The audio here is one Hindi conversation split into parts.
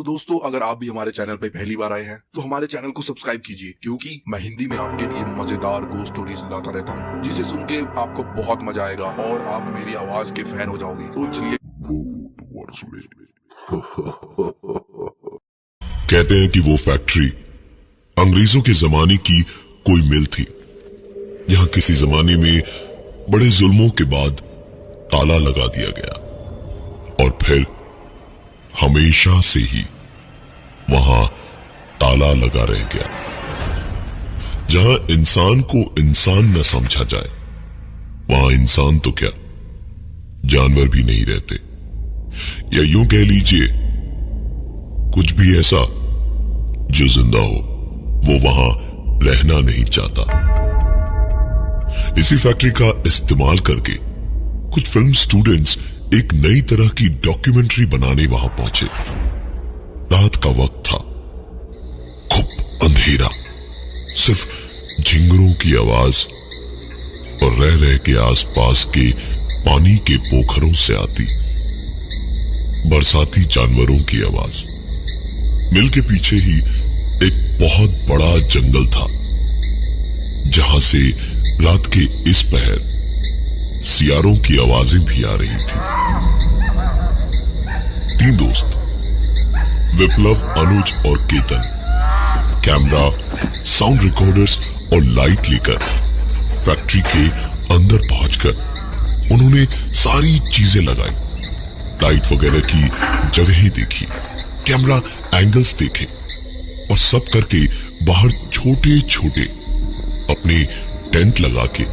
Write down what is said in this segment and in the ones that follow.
तो दोस्तों, अगर आप भी हमारे चैनल पे पहली बार आए हैं तो हमारे चैनल को सब्सक्राइब कीजिए, क्योंकि मैं हिंदी में आपके लिए मजेदार गोस्ट स्टोरीज लाता रहता हूँ, जिसे सुन के आपको बहुत मजा आएगा और आप मेरी आवाज के फैन हो जाओगे। तो चलिए। कहते हैं कि वो फैक्ट्री अंग्रेजों के जमाने की कोई मिल थी, जहां किसी जमाने में बड़े जुल्मों के बाद ताला लगा दिया गया और फिर हमेशा से ही वहां ताला लगा रह गया। जहां इंसान को इंसान न समझा जाए, वहां इंसान तो क्या जानवर भी नहीं रहते, या यूं कह लीजिए कुछ भी ऐसा जो जिंदा हो वो वहां रहना नहीं चाहता। इसी फैक्ट्री का इस्तेमाल करके कुछ फिल्म स्टूडेंट्स एक नई तरह की डॉक्यूमेंट्री बनाने वहां पहुंचे। रात का वक्त था, खूब अंधेरा, सिर्फ झिंगरों की आवाज और रह रह के आसपास के पानी के पोखरों से आती बरसाती जानवरों की आवाज। मिल के पीछे ही एक बहुत बड़ा जंगल था, जहां से रात के इस पहर सियारों की आवाजें भी आ रही थी। तीन दोस्त विप्लव, अनुज और केतन कैमरा, साउंड रिकॉर्डर्स और लाइट लेकर फैक्ट्री के अंदर पहुंचकर उन्होंने सारी चीजें लगाई, लाइट वगैरह की जगहें देखी, कैमरा एंगल्स देखे और सब करके बाहर छोटे छोटे अपने टेंट लगा के,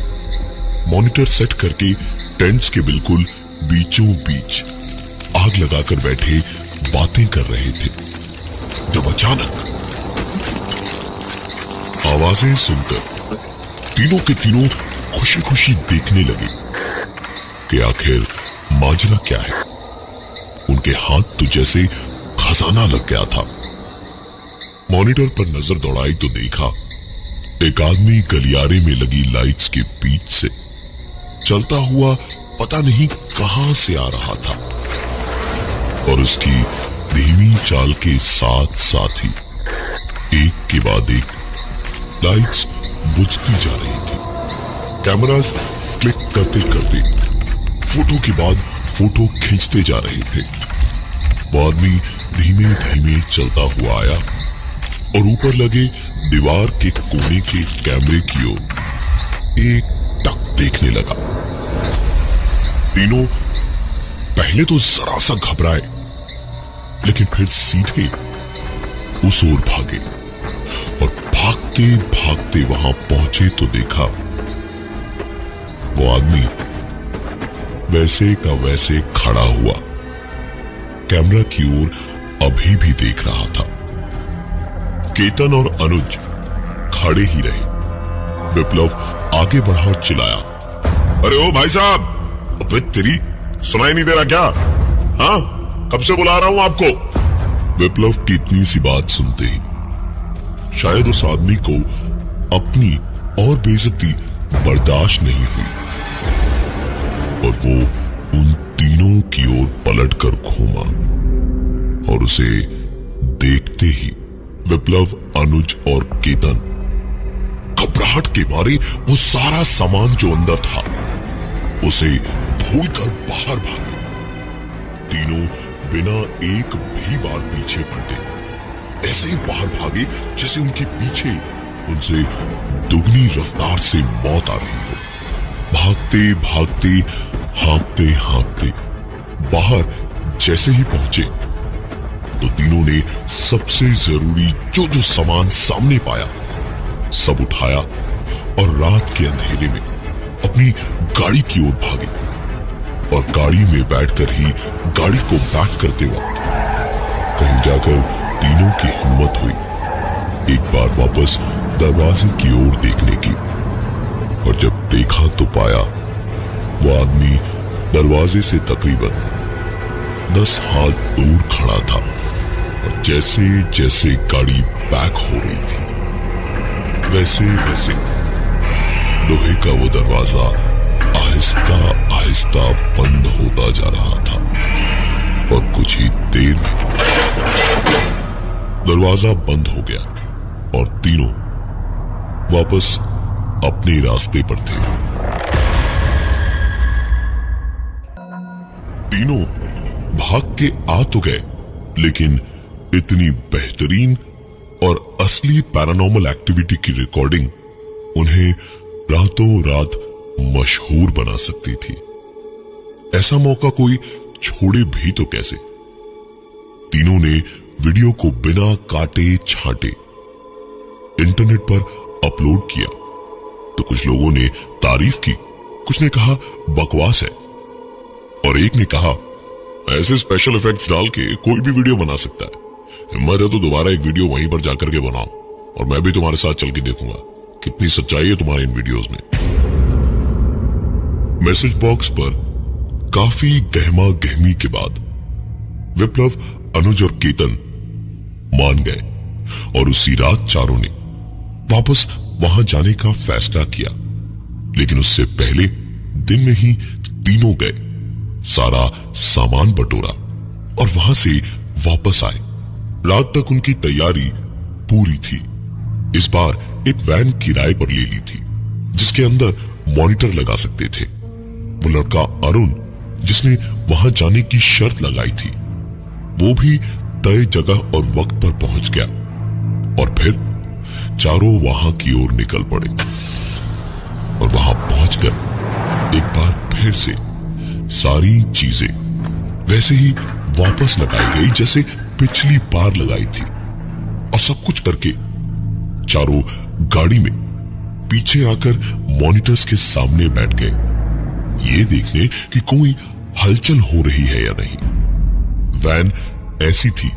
मॉनिटर सेट करके टेंट्स के बिल्कुल बीचों बीच आग लगाकर बैठे बातें कर रहे थे। जब अचानक आवाजें सुनकर तीनों के तीनों खुशी खुशी देखने लगे कि आखिर माजरा क्या है। उनके हाथ तो जैसे खजाना लग गया था। मॉनिटर पर नजर दौड़ाई तो देखा एक आदमी गलियारे में लगी लाइट्स के बीच से चलता हुआ पता नहीं कहां से आ रहा था और उसकी धीमी चाल के साथ साथ ही एक के बाद एक लाइट्स बुझती जा रही थी। कैमरास क्लिक करते करते फोटो के बाद फोटो खींचते जा रहे थे। वो आदमी धीमे धीमे चलता हुआ आया और ऊपर लगे दीवार के कोने के कैमरे की ओर एक टक देखने लगा। तीनों पहले तो जरा सा घबराए, लेकिन फिर सीधे उस ओर भागे और भागते भागते वहां पहुंचे तो देखा वो आदमी वैसे का वैसे खड़ा हुआ कैमरा की ओर अभी भी देख रहा था। केतन और अनुज खड़े ही रहे। विप्लव आगे बढ़ा और चिल्लाया, अरे ओ भाई साहब, अबे तेरी सुनाई नहीं दे रहा क्या? हाँ, कब से बुला रहा हूं आपको। विप्लव की इतनी सी बात सुनते ही शायद उस आदमी को अपनी और बेइज्जती बर्दाश्त नहीं हुई और वो उन तीनों की ओर पलटकर घूमा और उसे देखते ही विप्लव, अनुज और केतन घबराहट के मारे वो सारा सामान जो अंदर था उसे भूलकर बाहर भागे। तीनों बिना एक भी बार पीछे पलटे ऐसे ही बाहर भागे जैसे उनके पीछे उनसे दुगनी रफ्तार से मौत आ रही हो। भागते भागते, हाँकते हाँकते बाहर जैसे ही पहुंचे तो तीनों ने सबसे जरूरी जो जो सामान सामने पाया सब उठाया और रात के अंधेरे में अपनी गाड़ी की ओर भागे और गाड़ी में बैठकर ही गाड़ी को बैक करते वक्त कहीं जाकर तीनों की हिम्मत हुई एक बार वापस दरवाजे की ओर देखने की, और जब देखा तो पाया वो आदमी दरवाजे से तकरीबन 10 हाथ दूर खड़ा था और जैसे जैसे गाड़ी बैक हो रही थी वैसे वैसे लोहे का वो दरवाजा आहिस्ता आहिस्ता बंद होता जा रहा था और कुछ ही देर में दरवाजा बंद हो गया और तीनों वापस अपने रास्ते पर थे। तीनों भाग के आ तो गए, लेकिन इतनी बेहतरीन और असली पैरानॉर्मल एक्टिविटी की रिकॉर्डिंग उन्हें रातों रात मशहूर बना सकती थी। ऐसा मौका कोई छोड़े भी तो कैसे। तीनों ने वीडियो को बिना काटे छांटे इंटरनेट पर अपलोड किया तो कुछ लोगों ने तारीफ की, कुछ ने कहा बकवास है और एक ने कहा ऐसे स्पेशल इफेक्ट्स डाल के कोई भी वीडियो बना सकता है, हिम्मत है तो दोबारा एक वीडियो वहीं पर जाकर के बनाओ और मैं भी तुम्हारे साथ चल के देखूंगा कितनी सच्चाई है तुम्हारे इन वीडियोस में। मैसेज बॉक्स पर काफी गहमा गहमी के बाद विप्लव, अनुज और केतन मान गए और उसी रात चारों ने वापस वहां जाने का फैसला किया। लेकिन उससे पहले दिन में ही तीनों गए, सारा सामान बटोरा और वहां से वापस आए। रात तक उनकी तैयारी पूरी थी। इस बार एक वैन किराए पर ले ली थी जिसके अंदर मॉनिटर लगा सकते थे। वो लड़का अरुण जिसने वहां जाने की शर्त लगाई थी वो भी तय जगह और वक्त पर पहुंच गया और फिर चारों वहां की ओर निकल पड़े और वहां पहुंचकर एक बार फिर से सारी चीजें वैसे ही वापस लगाई गई जैसे पिछली बार लगाई थी और सब कुछ करके चारों गाड़ी में पीछे आकर मॉनिटर्स के सामने बैठ गए, ये देखने कि कोई हलचल हो रही है या नहीं। वैन ऐसी थी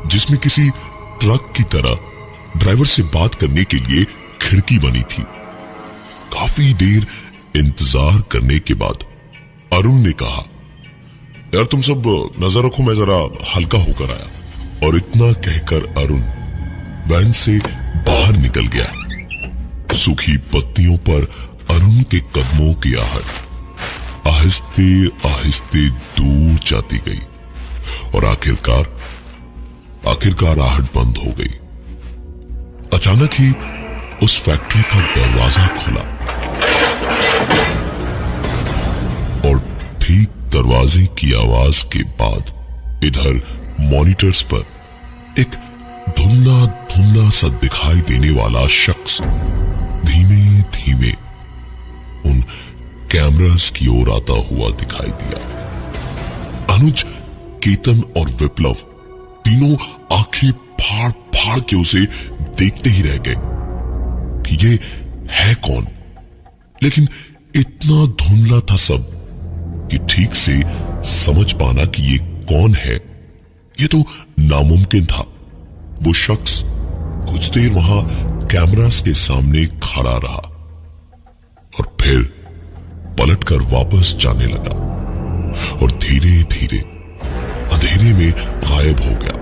जिसमें किसी ट्रक की तरह ड्राइवर से बात करने के लिए खिड़की बनी थी। काफी देर इंतजार करने के बाद अरुण ने कहा यार तुम सब नजर रखो, मैं जरा हल्का होकर आया। और इतना कहकर अरुण वैन से बाहर निकल गया। सूखी पत्तियों पर अरुण के कदमों की आहट आहिस्ते आहिस्ते दूर जाती गई और आखिरकार आहट बंद हो गई। अचानक ही उस फैक्ट्री का दरवाजा खुला और ठीक दरवाजे की आवाज के बाद इधर मॉनिटर्स पर एक धुंधला धुंधला सा दिखाई देने वाला शख्स धीमे धीमे उन कैमरास की ओर आता हुआ दिखाई दिया। अनुज, केतन और विप्लव तीनों आंखें फाड़ फाड़ के उसे देखते ही रह गए कि ये है कौन। लेकिन इतना धुंधला था सब कि ठीक से समझ पाना कि ये कौन है ये तो नामुमकिन था। वो शख्स कुछ देर वहां कैमरास के सामने खड़ा रहा और फिर पलटकर वापस जाने लगा और धीरे धीरे अंधेरे में गायब हो गया।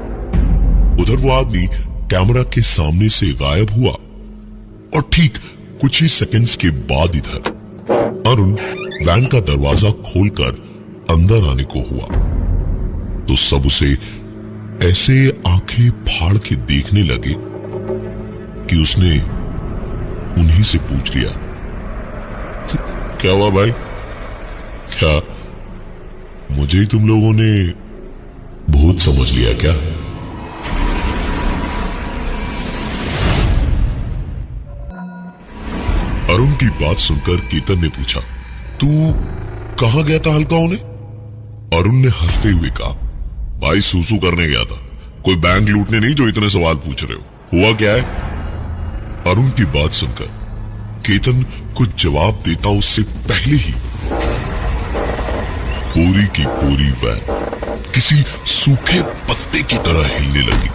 उधर वो आदमी कैमरा के सामने से गायब हुआ और ठीक कुछ ही सेकंड्स के बाद इधर अरुण वैन का दरवाजा खोलकर अंदर आने को हुआ तो सब उसे ऐसे आंखें फाड़ के देखने लगे कि उसने उन्हीं से पूछ लिया क्या हुआ भाई, क्या मुझे ही तुम लोगों ने भूत समझ लिया क्या? अरुण की बात सुनकर केतन ने पूछा तू कहां गया था हल्का होने? अरुण ने हंसते हुए कहा भाई सूसू करने गया था, कोई बैंक लूटने नहीं जो इतने सवाल पूछ रहे हो। हुआ क्या है? अरुण की बात सुनकर केतन कुछ जवाब देता उससे पहले ही पूरी की पूरी वैन किसी सूखे पत्ते की तरह हिलने लगी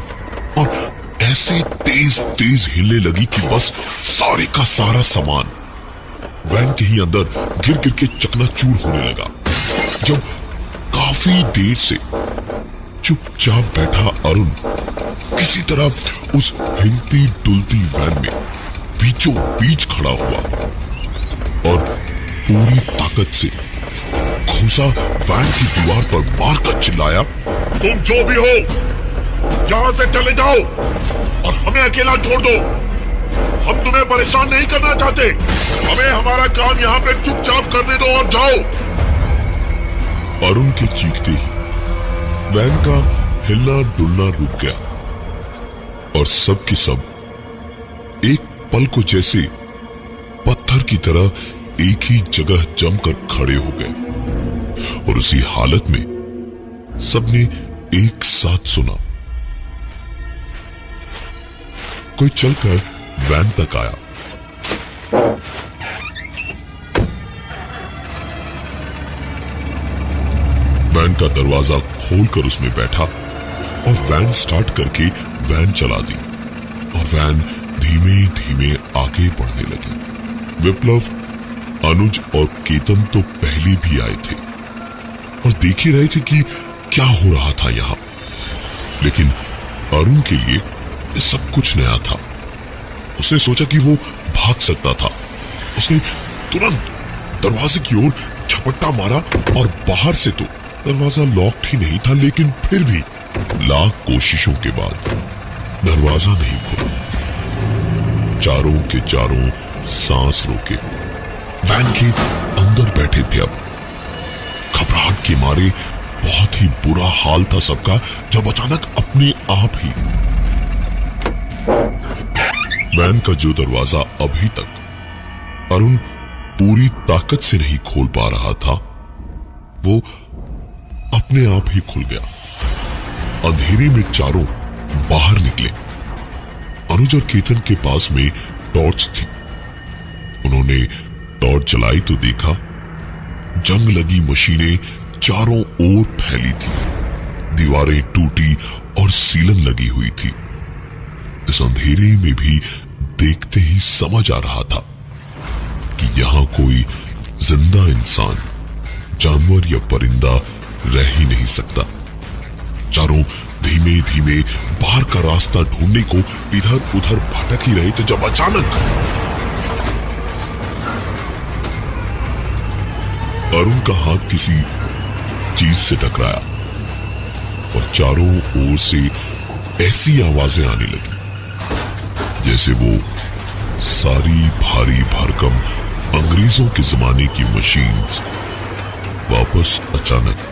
और ऐसे तेज तेज हिलने लगी कि बस सारे का सारा सामान वैन के ही अंदर गिर गिर के चकनाचूर होने लगा। जब काफी देर से चुपचाप बैठा अरुण किसी तरह उस हिलती डुलती वैन में बीचों बीच खड़ा हुआ और पूरी ताकत से घुसा वैन की दीवार पर मारकर चिल्लाया, तुम जो भी हो यहां से चले जाओ और हमें अकेला छोड़ दो। हम तुम्हें परेशान नहीं करना चाहते, हमें हमारा काम यहाँ पे चुपचाप करने दो और जाओ। अरुण के चीखते ही वैन का हिलना डुलना रुक गया और सब के सब एक पल को जैसे पत्थर की तरह एक ही जगह जमकर खड़े हो गए और उसी हालत में सबने एक साथ सुना। कोई चलकर वैन तक आया। वैन का दरवाजा खोलकर उसमें बैठा और वैन स्टार्ट करके वैन चला दी और वैन धीमे धीमे आगे बढ़ने लगी। विप्लव, अनुज और केतन तो पहले भी आए थे और देख ही रहे थे कि क्या हो रहा था यहां, लेकिन अरुण के लिए ये सब कुछ नया था। उसने सोचा कि वो भाग सकता था। उसने तुरंत दरवाजे की ओर झपट्टा मारा और बाहर से तो दरवाजा लॉक्ड ही नहीं था, लेकिन फिर भी लाख कोशिशों के बाद दरवाजा नहीं खुला। चारों के चारों सांस रोके वैन के अंदर बैठे थे। अब घबराहट के मारे बहुत ही बुरा हाल था सबका, जब अचानक अपने आप ही वैन का जो दरवाजा अभी तक अरुण पूरी ताकत से नहीं खोल पा रहा था, वो अपने आप ही खुल गया। अंधेरे में चारों बाहर निकले। अनुज और केतन के पास में टॉर्च थी। उन्होंने टॉर्च जलाई तो देखा जंग लगी मशीनें चारों ओर फैली थी, दीवारें टूटी और सीलन लगी हुई थी। इस अंधेरे में भी देखते ही समझ आ रहा था कि यहां कोई जिंदा इंसान, जानवर या परिंदा रह ही नहीं सकता। चारों धीमे धीमे बाहर का रास्ता ढूंढने को इधर उधर भटक ही रहे थे, जब अचानक अरुण का हाथ किसी चीज से टकराया और चारों ओर से ऐसी आवाजें आने लगी जैसे वो सारी भारी भरकम अंग्रेजों के जमाने की मशीन्स वापस अचानक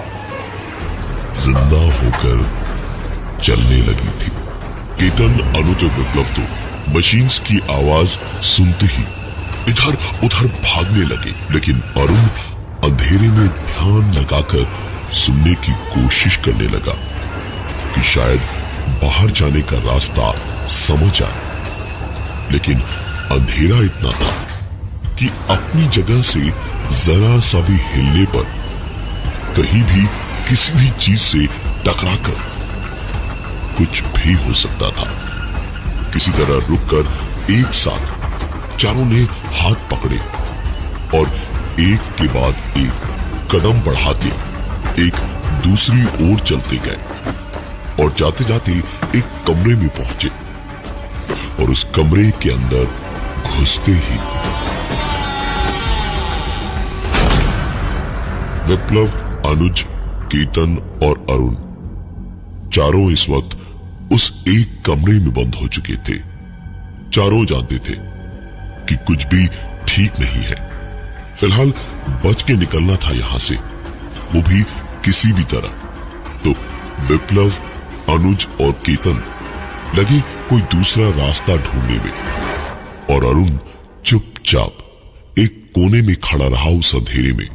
जिंदा होकर चलने लगी थी। केतन, अनुज और विप्लव तो मशीन्स की आवाज सुनते ही इधर उधर भागने लगे, लेकिन अरुण अंधेरे में ध्यान लगाकर सुनने की कोशिश करने लगा कि शायद बाहर जाने का रास्ता समझ आए। लेकिन अंधेरा इतना था कि अपनी जगह से जरा सा भी हिलने पर कहीं भी किसी भी चीज से टकराकर कुछ भी हो सकता था। किसी तरह रुककर एक साथ चारों ने हाथ पकड़े और एक के बाद एक कदम बढ़ा के एक दूसरी ओर चलते गए और जाते जाते एक कमरे में पहुंचे और उस कमरे के अंदर घुसते ही विप्लव, अनुज, केतन और अरुण चारों इस वक्त उस एक कमरे में बंद हो चुके थे। चारों जानते थे कि कुछ भी ठीक नहीं है। फिलहाल बच के निकलना था यहां से, वो भी किसी भी तरह। तो विप्लव, अनुज और केतन लगे कोई दूसरा रास्ता ढूंढने में और अरुण चुपचाप एक कोने में खड़ा रहा उस अंधेरे में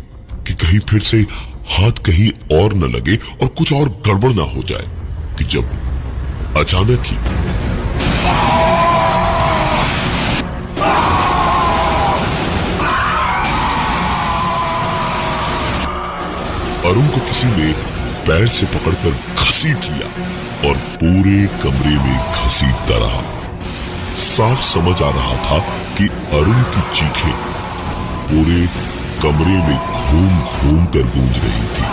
कि कहीं फिर से हाथ कहीं और न लगे और कुछ और गड़बड़ ना हो जाए कि जब अचानक ही अरुण को किसी ने पैर से पकड़कर घसीट लिया और पूरे कमरे में घसीटता रहा। साफ समझ आ रहा था कि अरुण की चीखें पूरे कमरे में घूम घूम कर गूंज रही थी।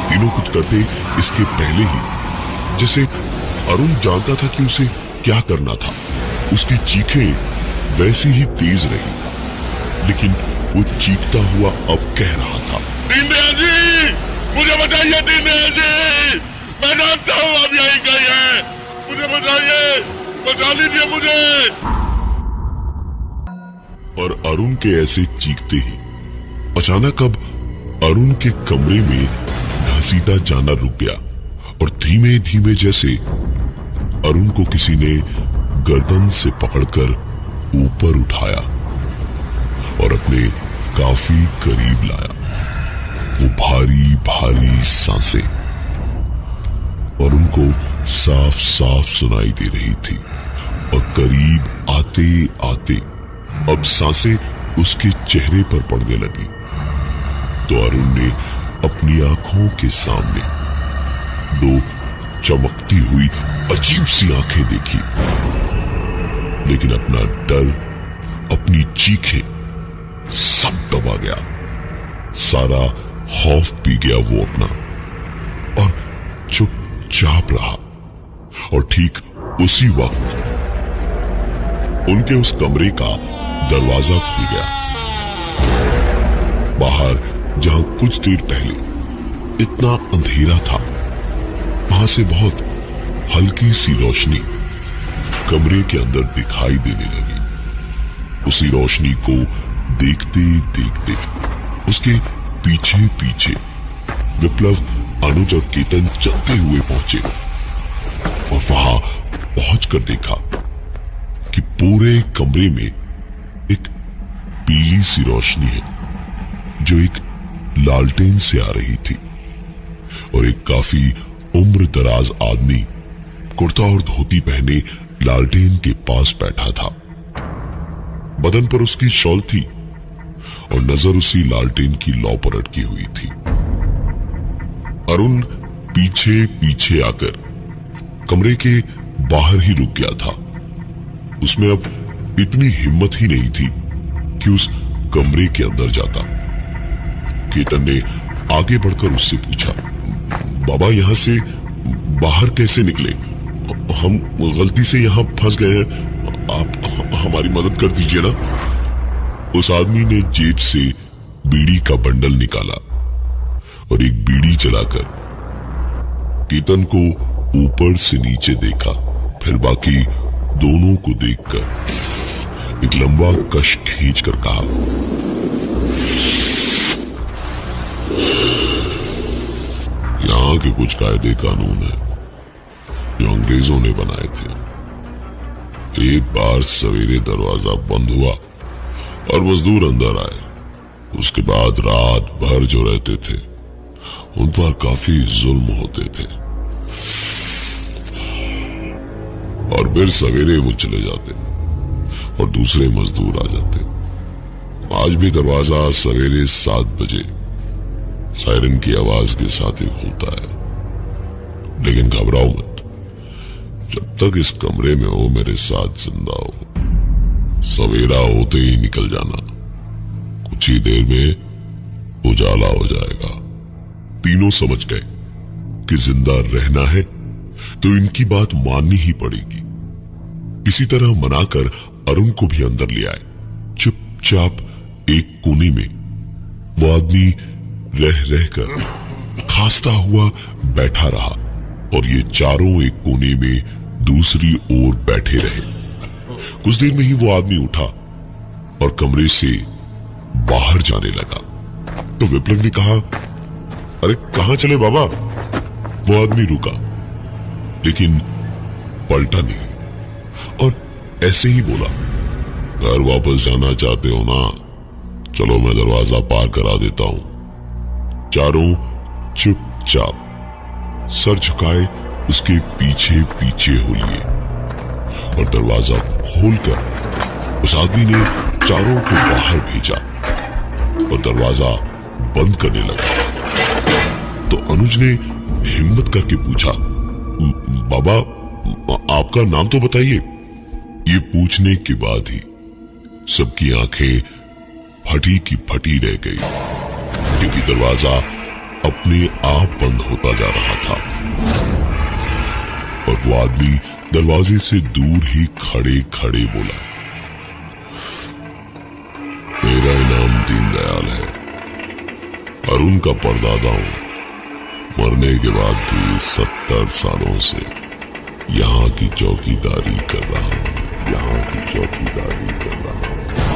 तीनों कुछ करते इसके पहले ही जैसे अरुण जानता था कि उसे क्या करना था। उसकी चीखें वैसी ही तेज रही, लेकिन वो चीखता हुआ अब कह रहा था, दीनदयाल जी, मुझे बचाइए दीनदयाल जी, मैं जानता हूं आप यहीं कहीं हैं, मुझे बचाइए, बचा लीजिए मुझे। और अरुण के ऐसे चीखते ही अचानक अब अरुण के कमरे में घसीटा जाना रुक गया और धीमे धीमे जैसे अरुण को किसी ने गर्दन से पकड़कर ऊपर उठाया और अपने काफी करीब लाया। वो भारी भारी सांसें अरुण को साफ साफ सुनाई दे रही थी और करीब आते आते अब सांसें उसके चेहरे पर पड़ने लगी तो अरुण ने अपनी आंखों के सामने दो चमकती हुई अजीब सी आंखें देखी, लेकिन अपना डर, अपनी चीखें सब दबा गया। सारा खौफ पी गया वो अपना और चुपचाप रहा। और ठीक उसी वक्त उनके उस कमरे का दरवाजा खुल गया। बाहर जहां कुछ देर पहले इतना अंधेरा था, वहां से बहुत हल्की सी रोशनी कमरे के अंदर दिखाई देने लगी। उसी रोशनी को देखते देखते उसके पीछे पीछे विप्लव, अनुज और केतन चलते हुए पहुंचे और वहां पहुंचकर देखा कि पूरे कमरे में एक पीली सी रोशनी है जो एक लालटेन से आ रही थी और एक काफी उम्र दराज आदमी कुर्ता और धोती पहने लालटेन के पास बैठा था। बदन पर उसकी शॉल थी और नजर उसी लालटेन की लौ पर अटकी हुई थी। अरुण पीछे पीछे आकर कमरे के बाहर ही रुक गया था। उसमें अब इतनी हिम्मत ही नहीं थी कि उस कमरे के अंदर जाता। केतन ने आगे बढ़कर उससे पूछा, बाबा यहां से बाहर कैसे निकले? हम गलती से यहां फंस गए हैं, आप हमारी मदद कर दीजिए ना। उस आदमी ने जेब से बीड़ी का बंडल निकाला और एक बीड़ी जलाकर केतन को ऊपर से नीचे देखा, फिर बाकी दोनों को देखकर एक लंबा कश खींचकर कहा, यहाँ के कुछ कायदे कानून है जो अंग्रेजों ने बनाए थे। एक बार सवेरे दरवाजा बंद हुआ और मजदूर अंदर आए। उसके बाद रात भर जो रहते थे उन पर काफी जुल्म होते थे और फिर सवेरे वो चले जाते और दूसरे मजदूर आ जाते। आज भी दरवाजा सवेरे 7 बजे सायरन की आवाज के साथ ही खुलता है। लेकिन घबराओ मत, जब तक इस कमरे में हो मेरे साथ जिंदा हो। सवेरा होते ही निकल जाना, कुछ ही देर में उजाला हो जाएगा। तीनों समझ गए कि जिंदा रहना है तो इनकी बात माननी ही पड़ेगी। किसी तरह मनाकर अरुण को भी अंदर ले आए। चुपचाप एक कोने में वो आदमी रह रहकर खांसता हुआ बैठा रहा और ये चारों एक कोने में दूसरी ओर बैठे रहे। कुछ देर में ही वो आदमी उठा और कमरे से बाहर जाने लगा। तो विप्लव ने कहा, अरे कहां चले बाबा? वो आदमी रुका लेकिन पलटा नहीं और ऐसे ही बोला, घर वापस जाना चाहते हो ना? चलो मैं दरवाजा पार करा देता हूं। चारों चुपचाप सर झुकाए उसके पीछे पीछे हो लिए और दरवाजा खोलकर उस आदमी ने चारों को बाहर भेजा और दरवाजा बंद करने लगा। तो अनुज ने हिम्मत करके पूछा, बाबा आपका नाम तो बताइए। ये पूछने के बाद ही सबकी आंखें फटी की फटी रह गई क्योंकि दरवाजा अपने आप बंद होता जा रहा था और वो आदमी दरवाजे से दूर ही खड़े खड़े बोला, मेरा इनाम दीनदयाल है। अरुण का परदादा हूं। मरने के बाद भी 70 सालों से यहाँ की चौकीदारी कर रहा हूं।